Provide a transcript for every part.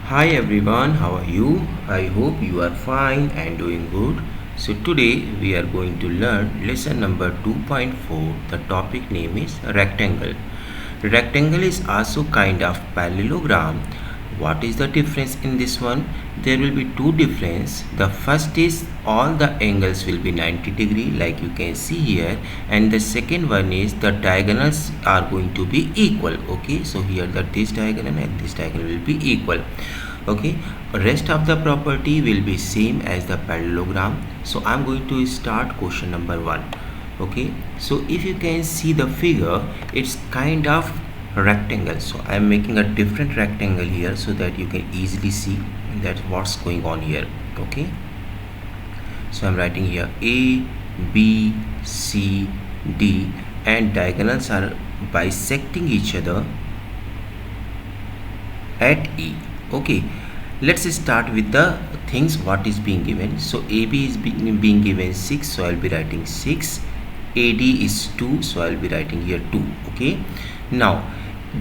Hi everyone, how are you? I hope you are fine and doing good. So today we are going to learn lesson number 2.4. The topic name is rectangle. Rectangle is also kind of parallelogram. What is the difference in this one? There will be two difference. The first is all the angles will be 90 degree like you can see here, and the second one is the diagonals are going to be equal. Okay, so here that this diagonal and this diagonal will be equal. Okay, rest of the property will be same as the parallelogram. So I'm going to start question number 1. Okay, so if you can see the figure, it's kind of rectangle. So I'm making a different rectangle here so that you can easily see that what's going on here. Okay, so I'm writing here A, B, C, D, and diagonals are bisecting each other at E. Okay, let's start with the things what is being given. So AB is being given 6, so I'll be writing 6. AD is 2, so I'll be writing here 2. Okay, now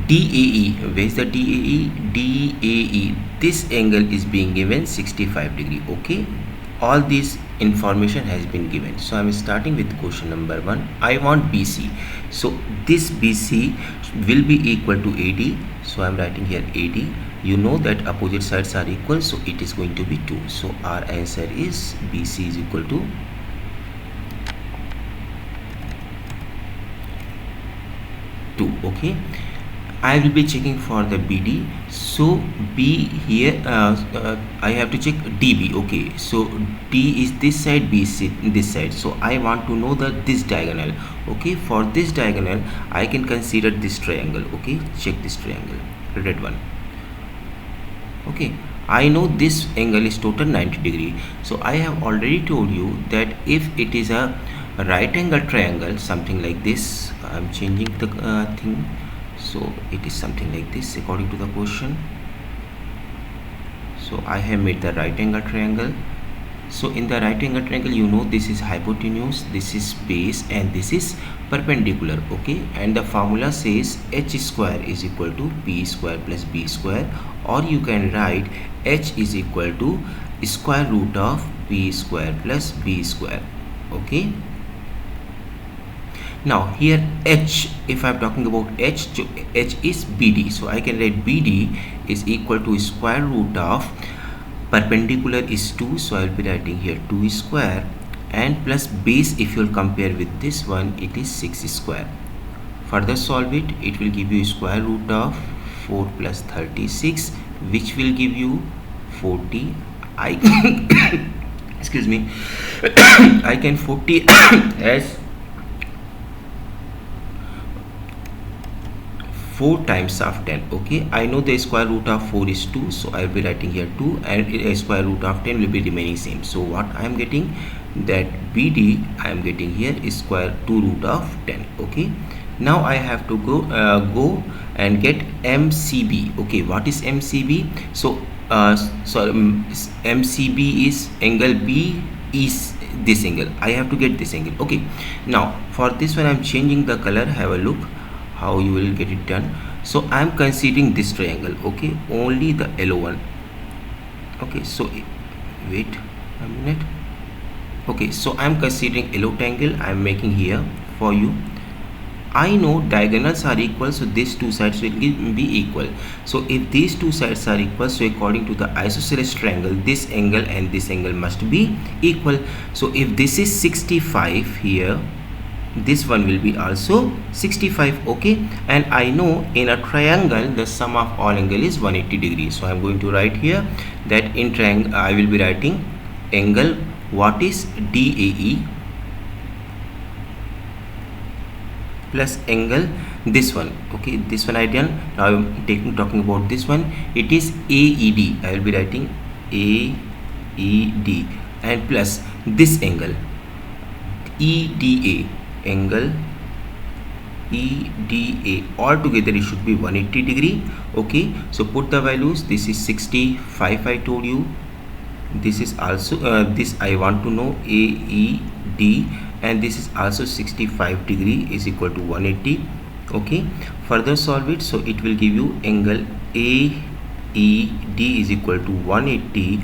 DAE, where is the DAE? DAE, this angle is being given 65 degree. Okay, all this information has been given. So I'm starting with question number 1. I want BC, so this BC will be equal to AD, so I'm writing here AD. You know that opposite sides are equal, so it is going to be 2. So our answer is BC is equal to 2. Okay, I will be checking for the BD. So B here, I have to check DB. Okay, so D is this side, B is this side. So I want to know this diagonal. Okay, for this diagonal I can consider this triangle. Okay, check this triangle, red one. Okay, I know this angle is total 90 degree. So I have already told you that if it is a right angle triangle, something like this, I'm changing the thing, so it is something like this according to the question. So I have made the right angle triangle. So in the right angle triangle, you know this is hypotenuse, this is base, and this is perpendicular. Okay, and the formula says h square is equal to p square plus b square, or you can write h is equal to square root of p square plus b square. Okay, now here h, if I'm talking about h, h is BD, so I can write BD is equal to square root of perpendicular is 2, so I'll be writing here 2 square, and plus base, if you'll compare with this one, it is 6 square. Further solve it, it will give you square root of 4 plus 36, which will give you 40. I excuse me, I can 40 as 4 times of 10. Okay, I know the square root of 4 is 2, so I will be writing here 2, and a square root of 10 will be remaining same. So what I am getting, that BD I am getting here is square 2 root of 10. Okay, now I have to go and get MCB. Okay, what is MCB? So MCB is angle B is this angle. I have to get this angle. Okay, now for this one I'm changing the color. Have a look how you will get it done. So I am considering this triangle. Okay, only the yellow one. Okay, so wait a minute. Okay, so I am considering yellow triangle. I am making here for you. I know diagonals are equal, so these two sides will be equal. So if these two sides are equal, so according to the isosceles triangle, this angle and this angle must be equal. So if this is 65 here, this one will be also 65. Okay, and I know in a triangle the sum of all angle is 180 degrees. So I am going to write here that in triangle I will be writing angle, what is DAE, plus angle this one. Okay, this one I done. Now I am talking about this one, it is AED. I will be writing AED, and plus this angle EDA, angle EDA, all together it should be 180 degree. Okay, so put the values. This is 65, I told you. This is also this I want to know AED, and this is also 65 degree is equal to 180. Okay, further solve it, so it will give you angle ED is equal to 180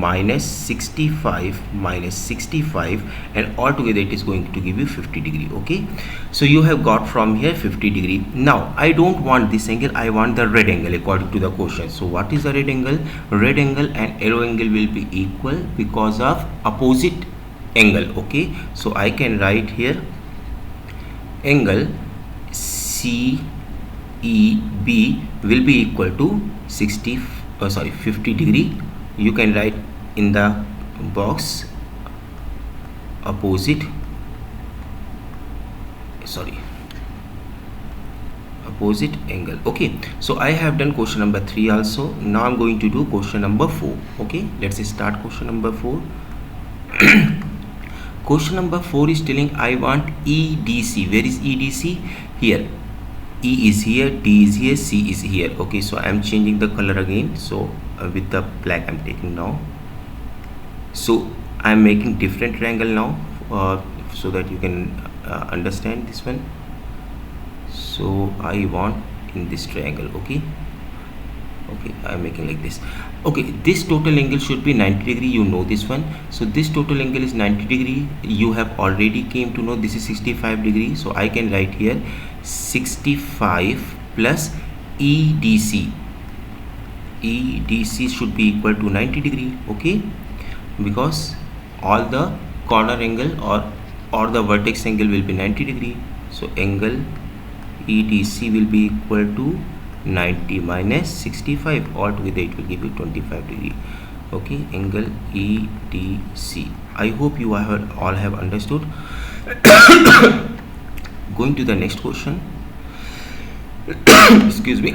minus 65 minus 65, and altogether it is going to give you 50 degree. Okay, so you have got from here 50 degree. Now I don't want this angle, I want the red angle according to the question. So what is the red angle? Red angle and yellow angle will be equal because of opposite angle. Okay, so I can write here angle CEB will be equal to 50 degree. You can write in the box opposite angle. Okay, so I have done question number 3 also. Now I'm going to do question number 4. Okay, let's start question number 4. Question number 4 is telling I want EDC. Where is EDC? Here. E is here, D is here, C is here. Okay, so I am changing the color again. So with the black I'm taking now. So I am making different triangle now so that you can understand this one. So I want in this triangle. Okay, I am making like this. Okay, this total angle should be 90 degree. You know this one. So this total angle is 90 degree. You have already came to know this is 65 degree. So I can write here 65 plus EDC. EDC should be equal to 90 degree. Okay, because all the corner angle or the vertex angle will be 90 degree. So angle EDC will be equal to 90 minus 65, altogether it will give you 25 degree. Okay, angle EDC. I hope you all have understood. Going to the next question. Excuse me.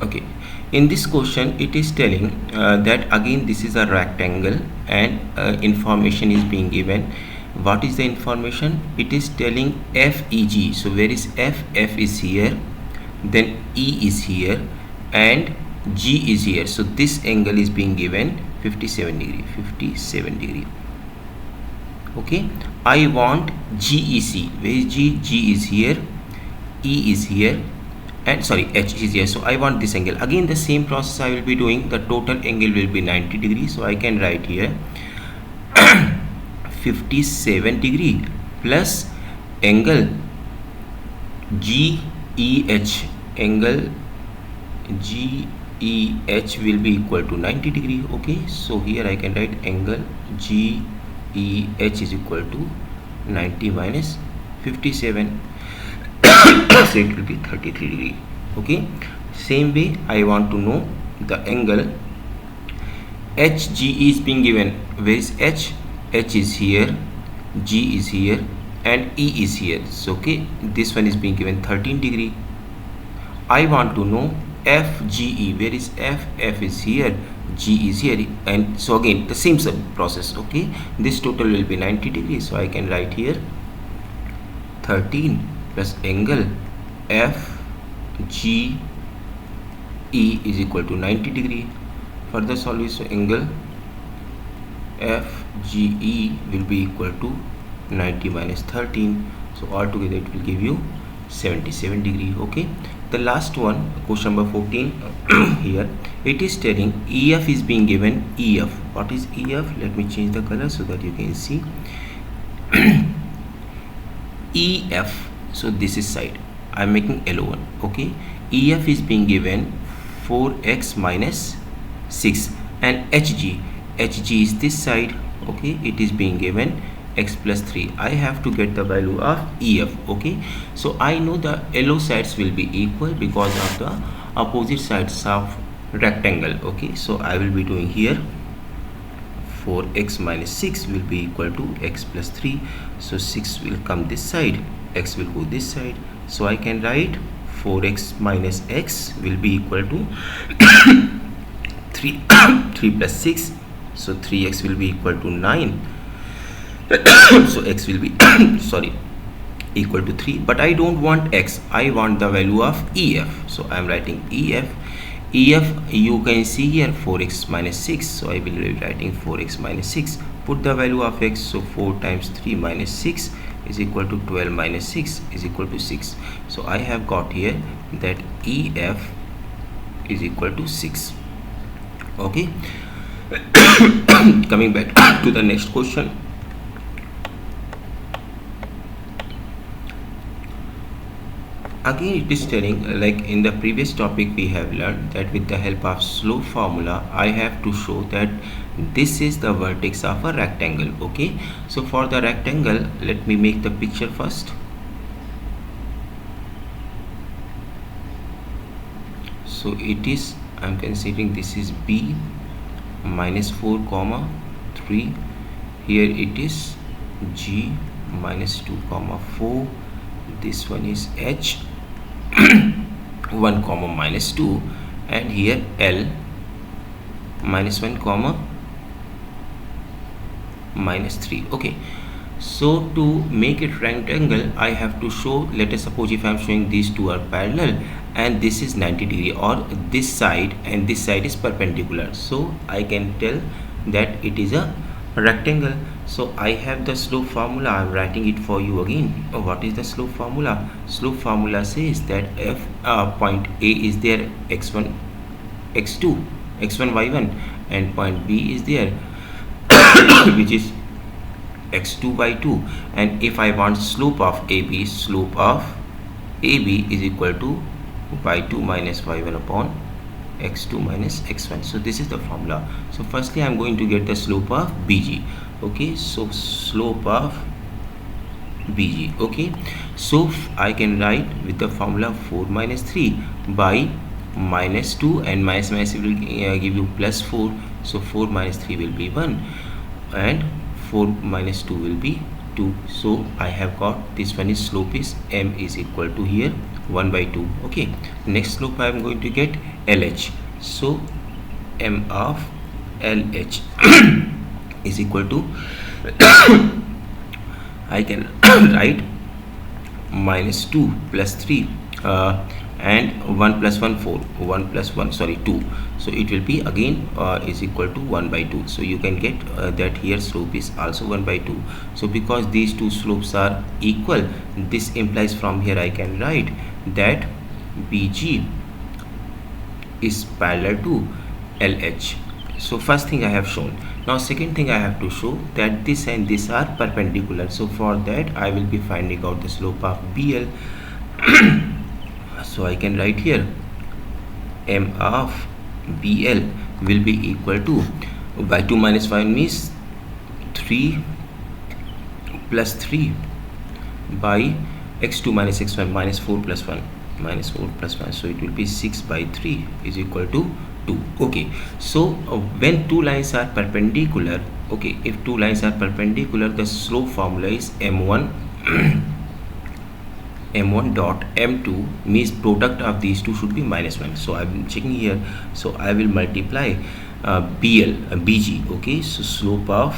Okay, in this question it is telling that again this is a rectangle and information is being given. What is the information? It is telling FEG. So where is F? F is here, then E is here, and G is here. So this angle is being given 57 degree. 57 degree. Okay, I want GEC. Where is G? G is here, E is here, and sorry, H is here. So I want this angle. Again the same process I will be doing. The total angle will be 90 degrees. So I can write here 57 degree plus angle GEH. Angle GEH will be equal to 90 degree. Okay, so here I can write angle GEH is equal to 90 minus 57. So it will be 33 degree. Okay, same way I want to know the angle HGE is being given. Where is H? H is here, G is here, and E is here. So okay, this one is being given 13 degree. I want to know FGE. Where is F? F is here, G is here, and so again the same process. Okay, this total will be 90 degrees. So I can write here 13 plus angle FGE is equal to 90 degree. Further solution, angle FGE will be equal to 90 minus 13. So altogether it will give you 77 degree. Okay, the last one, question number 14. Here it is telling EF is being given. EF, what is EF? Let me change the color so that you can see. EF, so this is side, I am making yellow one. Okay, EF is being given 4x minus 6, and HG is this side. Okay, it is being given x plus 3. I have to get the value of EF. Okay, so I know the yellow sides will be equal because of the opposite sides of rectangle. Okay, so I will be doing here 4x minus 6 will be equal to x plus 3. So 6 will come this side, x will go this side. So I can write 4x minus x will be equal to 3 plus 6. So 3x will be equal to 9. So x will be equal to 3, but I don't want x, I want the value of EF. So I am writing EF. You can see here 4x minus 6. So I will be writing 4x minus 6. Put the value of x. So 4 times 3 minus 6 is equal to 12 minus 6 is equal to 6. So I have got here that EF is equal to 6. Okay. Coming back to the next question. Again it is telling, like in the previous topic we have learned that with the help of slope formula I have to show that this is the vertex of a rectangle. Okay, so for the rectangle let me make the picture first. So it is, I am considering this is B minus 4 comma 3, here it is G minus 2 comma 4, this one is H 1 comma minus 2, and here L minus 1 comma minus 3. Okay, so to make it rectangle I have to show, let us suppose if I am showing these two are parallel and this is 90 degree, or this side and this side is perpendicular, so I can tell that it is a rectangle. So I have the slope formula, I am writing it for you again. What is the slope formula? Slope formula says that if point A is there x1 x2 x1 y1, and point B is there which is x2 y2, and if I want slope of AB, slope of AB is equal to y2 minus y1 upon x2 minus x1. So this is the formula. So firstly I am going to get the slope of BG. Okay, so slope of BG. Okay, so I can write with the formula 4 minus 3 by minus 2, and minus minus will give you plus 4. So 4 minus 3 will be 1, and 4 minus 2 will be 2. So I have got this one is slope is M is equal to here 1 by 2. Okay, next slope I am going to get LH. So M of LH is equal to I can write minus 2 plus 3 and 1 plus 1 4, 1 plus 1 sorry 2, so it will be again is equal to 1 by 2. So you can get that here slope is also 1 by 2. So because these two slopes are equal, this implies from here I can write that BG is parallel to LH. So first thing I have shown. Now second thing I have to show that this and this are perpendicular. So for that I will be finding out the slope of BL. So I can write here M of BL will be equal to y2 minus 1 means 3 plus 3 by x2 minus x1 minus 4 plus 1 minus 4 plus 1. So it will be 6 by 3 is equal to 2. Okay, so when two lines are perpendicular, okay, if two lines are perpendicular, the slope formula is M1 M1 dot M2 means product of these two should be minus 1. So I'm checking here, so I will multiply BG. Okay, so slope of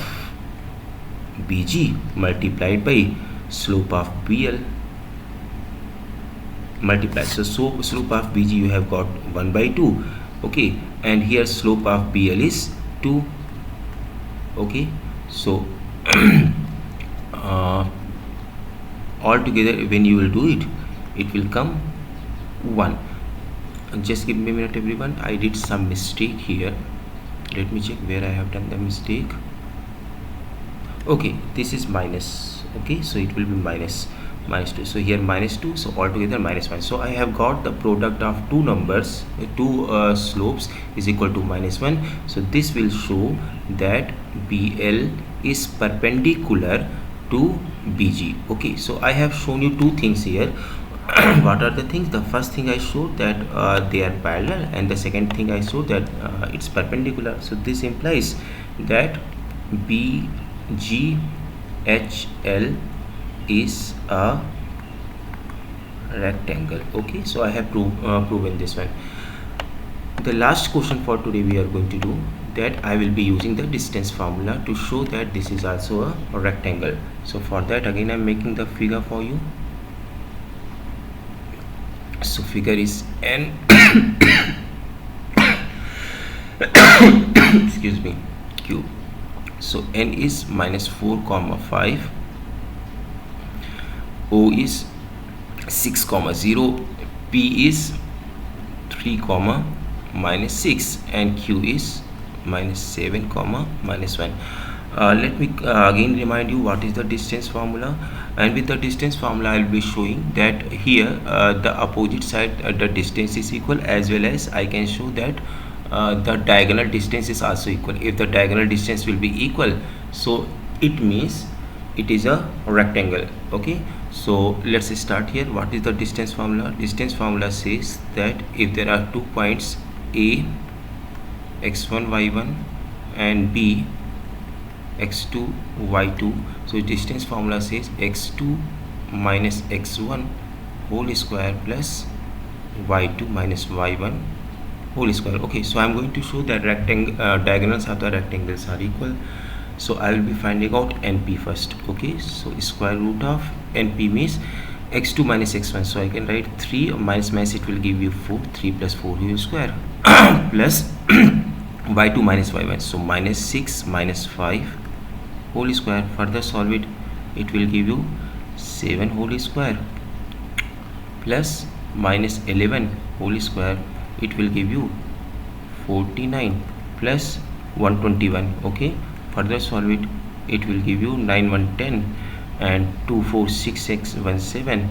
BG multiplied by slope of BL multiply. So slope of BG you have got 1 by 2. Okay, and here slope of BL is 2. Okay, so altogether when you will do it, it will come 1. Just give me a minute everyone, I did some mistake here. Let me check where I have done the mistake. Okay, this is minus. Okay, so it will be minus 2. So here minus 2, so altogether minus 1. So I have got the product of two numbers, two slopes is equal to minus 1. So this will show that BL is perpendicular to BG. Okay, so I have shown you two things here. What are the things? The first thing I showed that they are parallel, and the second thing I showed that it's perpendicular. So this implies that BGHL is a rectangle. Okay, so I have proven this one. The last question for today we are going to do that I will be using the distance formula to show that this is also a rectangle. So for that again I am making the figure for you. So figure is N excuse me cube. So N is minus 4 comma 5, O is 6 comma 0, P is 3 comma minus 6, and Q is minus 7 comma minus 1. Let me again remind you what is the distance formula, and with the distance formula I will be showing that here the opposite side the distance is equal, as well as I can show that the diagonal distance is also equal. If the diagonal distance will be equal, so it means it is a rectangle. Okay, so let's start here. What is the distance formula? Distance formula says that if there are 2 points A, x1 y1, and B, x2 y2, so distance formula says x2 minus x1 whole square plus y2 minus y1 whole square. Okay, so I'm going to show that diagonals of the rectangles are equal. So I will be finding out NP first. Okay, so square root of NP means x2 minus x1, so I can write 3 minus it will give you 4, 3 plus 4 whole square plus y2 minus y1, so minus 6 minus 5 whole square. Further solve it, it will give you 7 whole square plus minus 11 whole square, it will give you 49 plus 121. Okay, further solve it, it will give you 9 110 and 2 4 6 6 1 7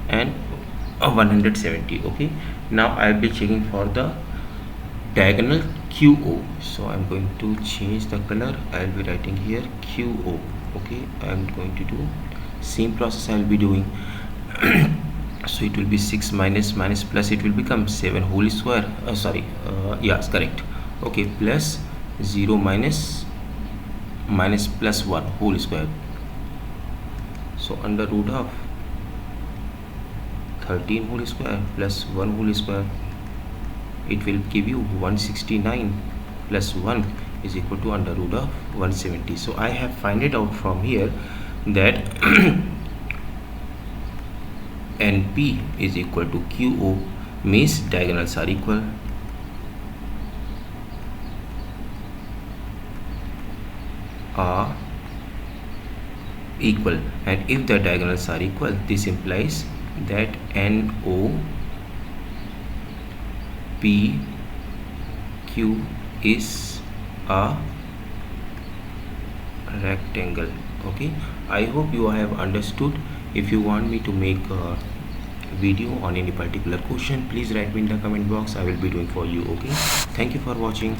and 170. Okay, now I will be checking for the diagonal QO, so I'm going to change the color. I will be writing here QO. Okay, I'm going to do same process I will be doing. So it will be 6 minus plus it will become 7 whole square, yes, correct. Okay, plus 0 minus plus 1 whole square, so under root of 13 whole square plus 1 whole square, it will give you 169 plus 1 is equal to under root of 170. So I have find it out from here that NP is equal to QO, means diagonals are equal. Are equal, and if the diagonals are equal, this implies that NO P Q is a rectangle. Okay, I hope you have understood. If you want me to make a video on any particular question, please write me in the comment box. I will be doing for you. Okay, thank you for watching.